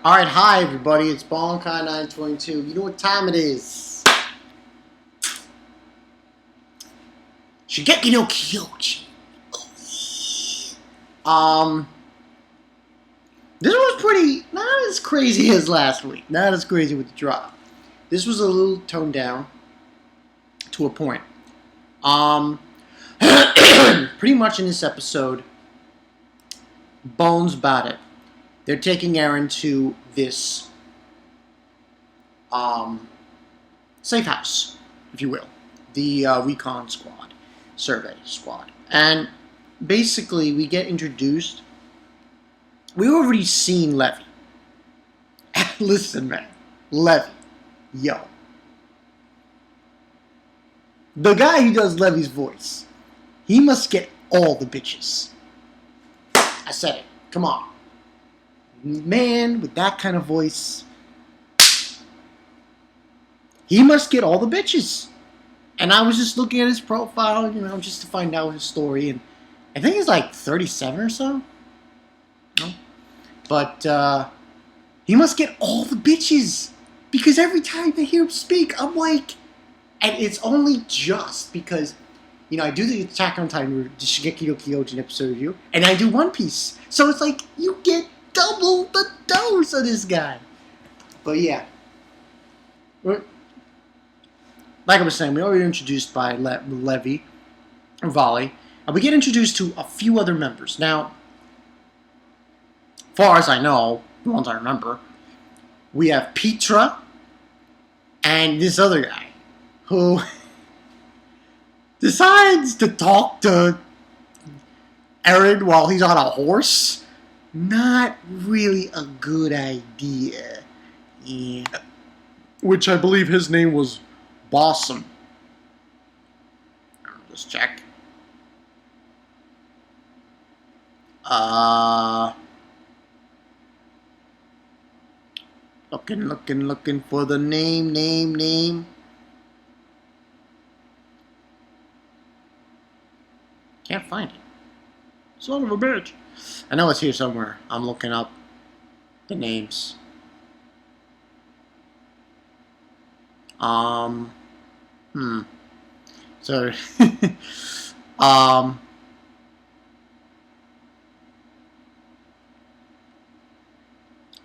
Alright, hi everybody, it's Bonkai922. You know what time it is? Shingeki no Kyojin. This was pretty, not as crazy as last week. Not as crazy with the drop. This was a little toned down to a point. Pretty much in this episode, Bones about it. They're taking Eren to this safe house, if you will, the recon squad, survey squad, and basically we get introduced. We already seen Levi. Listen, man, Levi, yo, the guy who does Levi's voice, he must get all the bitches. I said it. Come on. Man with that kind of voice, he must get all the bitches. And I was just looking at his profile, just to find out his story, and I think he's like 37 or so. But he must get all the bitches, because every time I hear him speak, I'm like, and it's only just because, I do the Attack on Titan, the Shingeki no Kyojin episode review, and I do One Piece, so it's like you get double the dose of this guy. But yeah, like I was saying, we already introduced by Levi or Volley, and we get introduced to a few other members. Now, as far as I know, the ones I remember, we have Petra and this other guy who decides to talk to Eren while he's on a horse. Not really a good idea. Yeah. Which I believe his name was Bossum. Just check. Looking for the name. Can't find it. Son of a bitch. I know it's here somewhere. I'm looking up the names. So,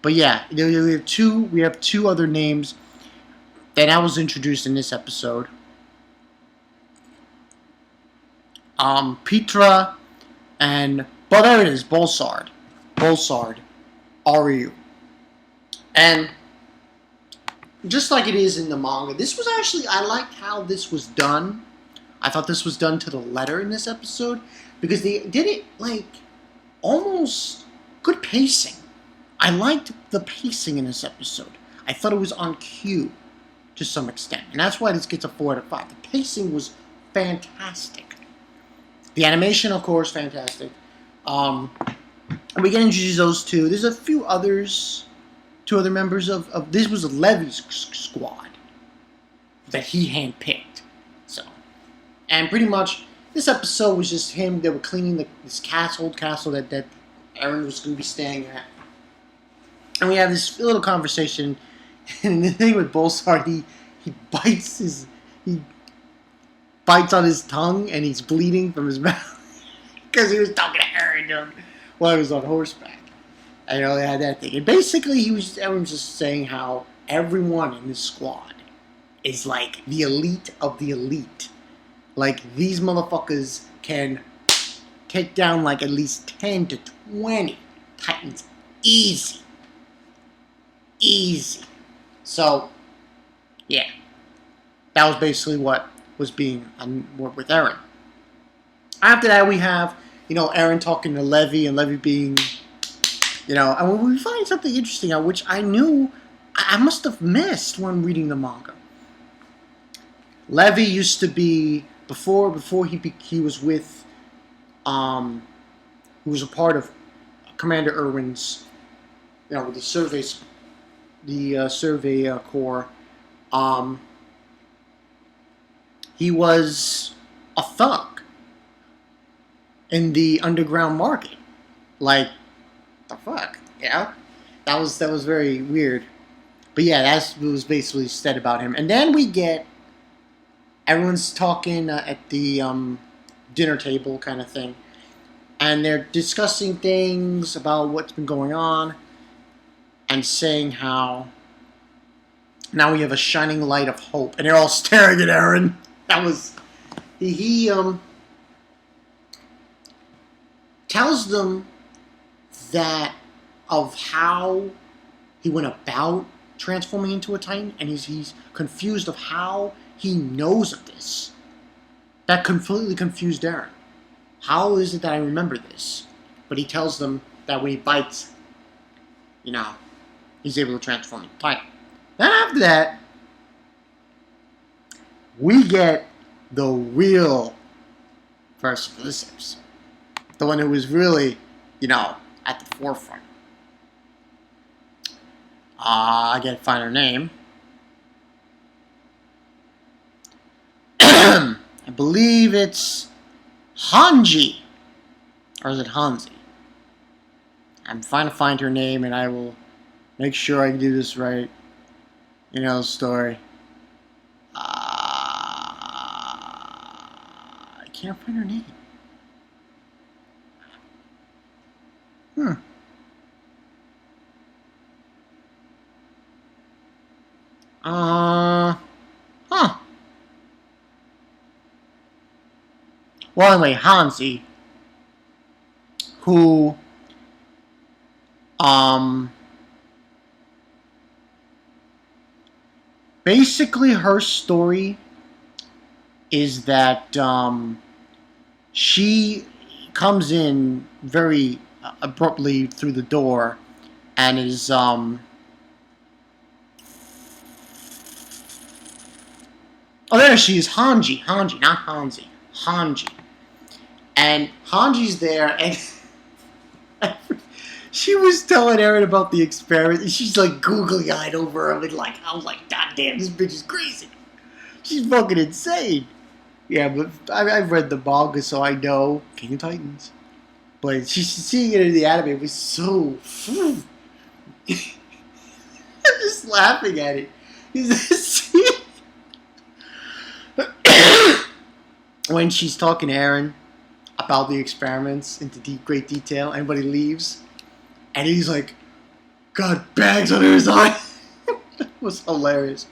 but yeah, we have two other names that I was introduced in this episode. Petra and, but there it is, Bolsard, Ryu. And just like it is in the manga, this was actually, I liked how this was done. I thought this was done to the letter in this episode, because they did it, like, almost good pacing. I liked the pacing in this episode. I thought it was on cue to some extent, and that's why this gets a 4 out of 5. The pacing was fantastic. The animation, of course, fantastic. We get introduced those two. There's a few others, two other members of this was Levi's squad that he handpicked. So, and pretty much this episode was just him. They were cleaning this old castle that Eren was going to be staying at, and we have this little conversation. And the thing with Bolsard, he bites on his tongue, and he's bleeding from his mouth because he was talking to Eren while he was on horseback. I know they had that thing. And basically, Eren was just saying how everyone in this squad is like the elite of the elite. Like, these motherfuckers can take down like at least 10 to 20 Titans easy. So, yeah. That was basically what was being with Eren. After that, we have, Eren talking to Levi, and Levi being, and when we find something interesting out, which I knew I must have missed when reading the manga. Levi used to be, before he was with, who was a part of Commander Erwin's, with the survey corps. He was a thug in the underground market. Like, the fuck, That was very weird. But yeah, that's what was basically said about him. And then we get everyone's talking at the dinner table kind of thing, and they're discussing things about what's been going on, and saying how now we have a shining light of hope, and they're all staring at Eren. That was he tells them that of how he went about transforming into a Titan, and he's confused of how he knows of this. That completely confused Eren. How is it that I remember this? But he tells them that when he bites, he's able to transform into Titan. Then after that, we get the real person for this episode. The one who was really, at the forefront. I gotta find her name. I believe it's Hanji. Or is it Hanji? I'm trying to find her name, and I will make sure I do this right. The story. I can't find her name. Well, anyway, Hanji, who, basically her story is that, she comes in very abruptly through the door and is, oh, there she is, Hanji, not Hanji, Hanji. And Hanji's there, and she was telling Eren about the experiment, and she's like googly-eyed over him, and I was like, God damn, this bitch is crazy. She's fucking insane. Yeah, but I've read the manga, so I know King of Titans. But seeing it in the anime was so... I'm just laughing at it. When she's talking to Eren about the experiments into great detail, everybody leaves, and he's like, got bags under his eye. That was hilarious.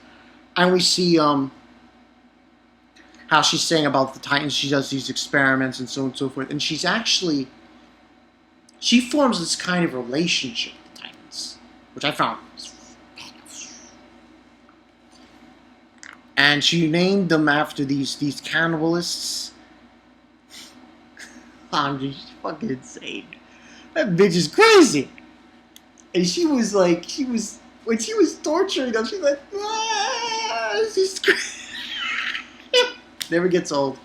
And we see how she's saying about the Titans, she does these experiments and so on and so forth, and she forms this kind of relationship with the Titans, which I found. And she named them after these cannibalists. She's fucking insane. That bitch is crazy. And she was when she was torturing them, she's like, she's crazy. Never gets old.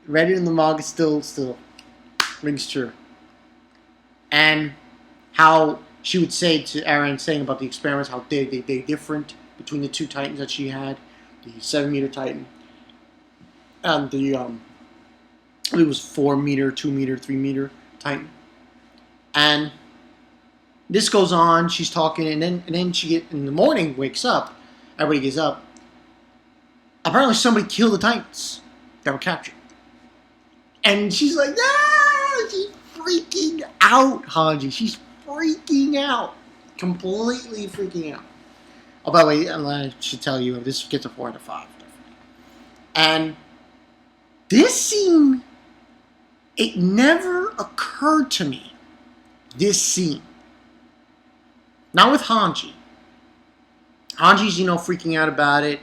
Read it in the manga, still rings true. And how she would say to Eren, saying about the experiments, how they different between the two Titans that she had. The 7-meter Titan, and the it was 4-meter, 2-meter, 3-meter Titan. And this goes on. She's talking, and then she in the morning wakes up. Everybody gets up. Apparently, somebody killed the Titans that were captured, and she's like, ah! She's freaking out, Hanji. She's freaking out, completely freaking out. Oh, by the way, I should tell you, this gets a 4 out of 5. Definitely. And this scene, it never occurred to me, this scene. Not with Hanji. Hanji's, freaking out about it.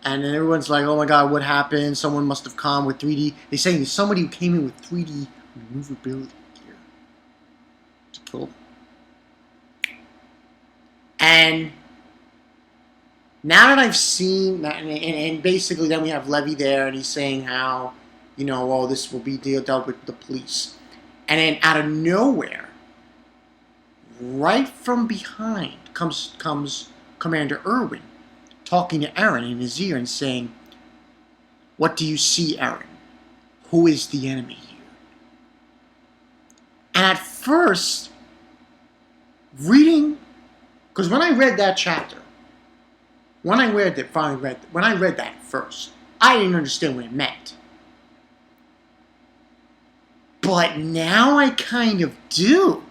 And then everyone's like, oh my god, what happened? Someone must have come with 3D. They're saying there's somebody who came in with 3D maneuverability gear to kill them. And now that I've seen that, and basically then we have Levi there, and he's saying how, this will be dealt with the police. And then out of nowhere, right from behind, comes Commander Erwin, talking to Eren in his ear and saying, what do you see, Eren? Who is the enemy here? And at first, reading Because when I read that chapter, when I read that first, I didn't understand what it meant. But now I kind of do.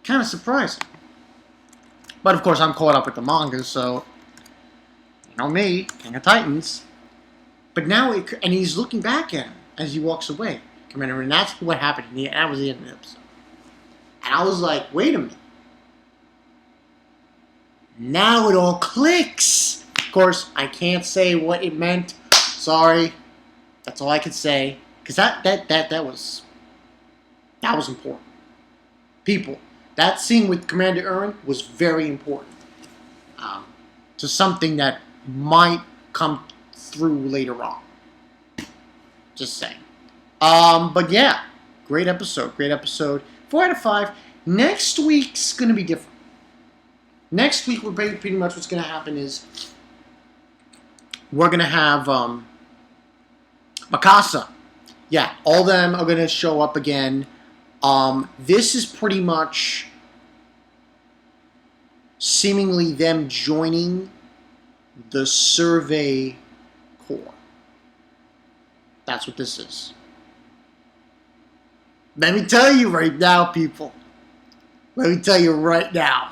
Kind of surprising. But of course, I'm caught up with the manga, so you know me, King of Titans. But now, and he's looking back at him as he walks away, Commander, and that's what happened. That was the end of the episode. And I was like, wait a minute. Now it all clicks. Of course, I can't say what it meant. Sorry. That's all I could say. Because that was important. People, that scene with Commander Eren was very important. To something that might come through later on. Just saying. But yeah, great episode. 4 out of 5. Next week's going to be different. Next week, pretty much what's going to happen is we're going to have Mikasa. Yeah, all of them are going to show up again. This is pretty much seemingly them joining the Survey Corps. That's what this is. Let me tell you right now, people. Let me tell you right now.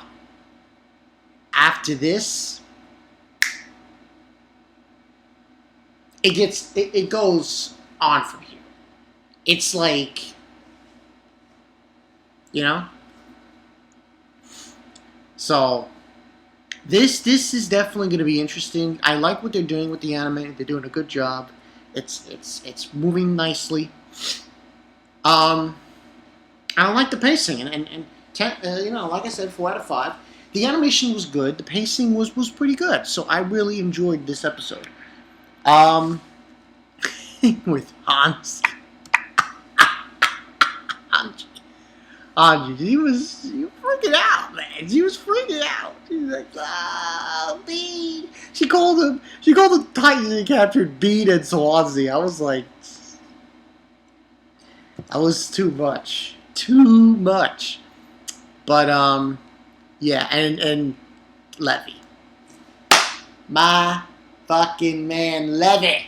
After this, it goes on from here. It's like, you know. So this is definitely going to be interesting. I like what they're doing with the anime. They're doing a good job. It's moving nicely. I like the pacing and you know, like I said, 4 out of 5. The animation was good. The pacing was pretty good. So I really enjoyed this episode. With Hanji. Hanji, she was freaking out, man. She was freaking out. She was like, "Oh, Bean." She called the Titans and captured Bean and Swansea. I was like, that was too much. Too much. But yeah, and Levi. My fucking man, Levi.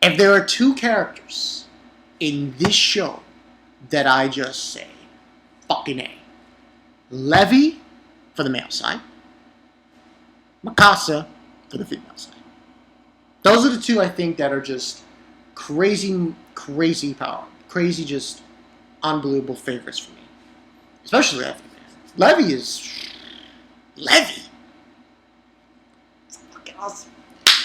If there are 2 characters in this show that I just say, fucking A. Levi for the male side. Mikasa for the female side. Those are the 2 I think that are just crazy power. Crazy, just unbelievable favorites for me. Especially Levi. Levi is Levi. It's fucking awesome.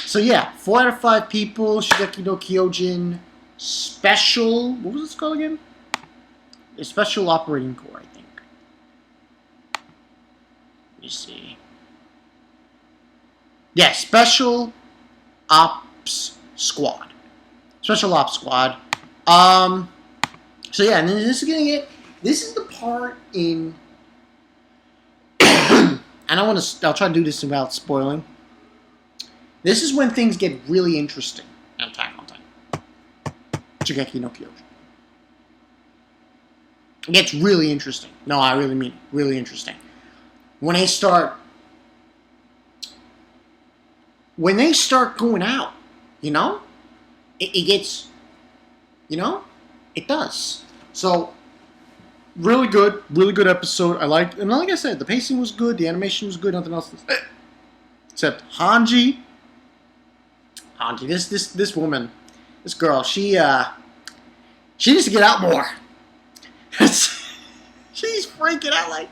So yeah, 4 out of 5 people. Shingeki no Kyojin special. What was this called again? A special operating corps, I think. Let me see. Yeah, special ops squad. Special ops squad. So yeah, and then this is getting it. This is the part in. And I'll try to do this without spoiling. This is when things get really interesting in Attack on Titan. Shingeki no Kyojin. It gets really interesting. No, I really mean it. Really interesting. When they start going out, you know? It gets, you know? It does. So, really good episode. And like I said, the pacing was good, the animation was good, nothing else. Except Hanji. This woman, this girl, she needs to get out more. She's freaking out like,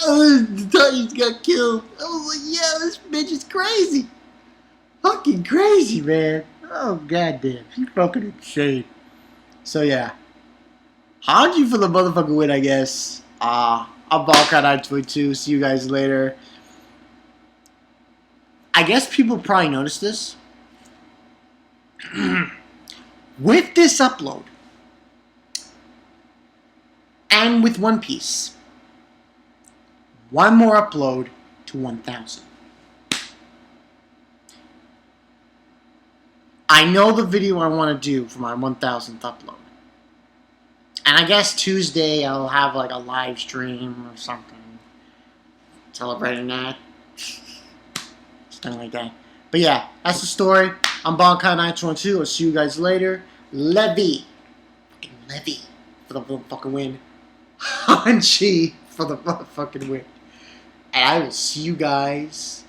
the Titans got killed. I was like, yeah, this bitch is crazy. Fucking crazy, man. Oh, goddamn. She's fucking insane. So, yeah. Hanji for the motherfucking win, I guess. I'm Balkan922. See you guys later. I guess people probably noticed this. With this upload, and with One Piece, one more upload to 1,000. I know the video I want to do for my 1,000th upload. And I guess Tuesday I'll have like a live stream or something. celebrating that. Something like that. But yeah, that's the story. I'm Bonkai922. I'll see you guys later. Levi. Fucking Levi for the fucking win. Hanji for the fucking win. And I will see you guys